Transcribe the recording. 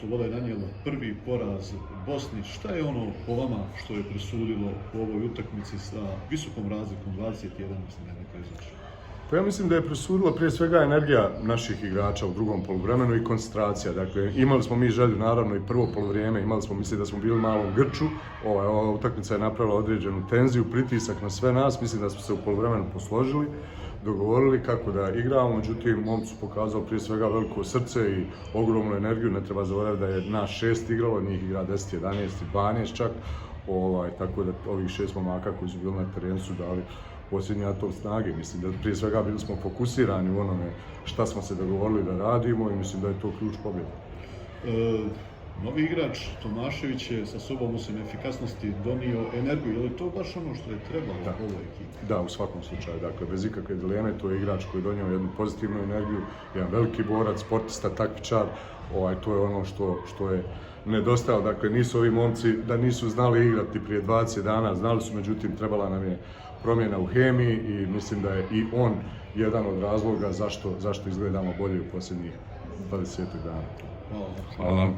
Sloboda je nanijela prvi poraz Bosni. Šta je ono po vama što je presudilo u ovoj utakmici sa visokom razlikom 21, mislim da je neko izašao? Pa ja mislim da je presudila prije svega energija naših igrača u drugom poluvremenu i koncentracija. Dakle, imali smo mi želju, naravno, i prvo poluvrijeme, mislim da smo bili malo u grču. Ova utakmica je napravila određenu tenziju, pritisak na sve nas. Mislim da smo se u poluvremenu posložili, dogovorili kako da igramo. Međutim, momci su pokazali prije svega veliko srce i ogromnu energiju. Ne treba zaboraviti da je nas 6 igralo, njih igra 10, 11 i 12 čak. Tako da ovih 6 momaka koji su bili na terenu su dali posljednji atom snage. Mislim da prije svega bili smo fokusirani u onome šta smo se dogovorili da radimo i mislim da je to ključ pobjede. Novi igrač Tomašević je sa sobom osim efikasnosti donio energiju. Je li to baš ono što je trebalo u ovoj ekipi? Da, u svakom slučaju. Dakle, bez ikakve dileme, to je igrač koji je donio jednu pozitivnu energiju, jedan veliki borac, sportista, takmičar. To je ono što je nedostajalo. Dakle, nisu ovi momci da nisu znali igrati prije 20 dana, znali su, međutim, trebala nam je promjena u hemiji i mislim da je i on jedan od razloga zašto izgledamo bolje u posljednjih 20 dana. Hvala.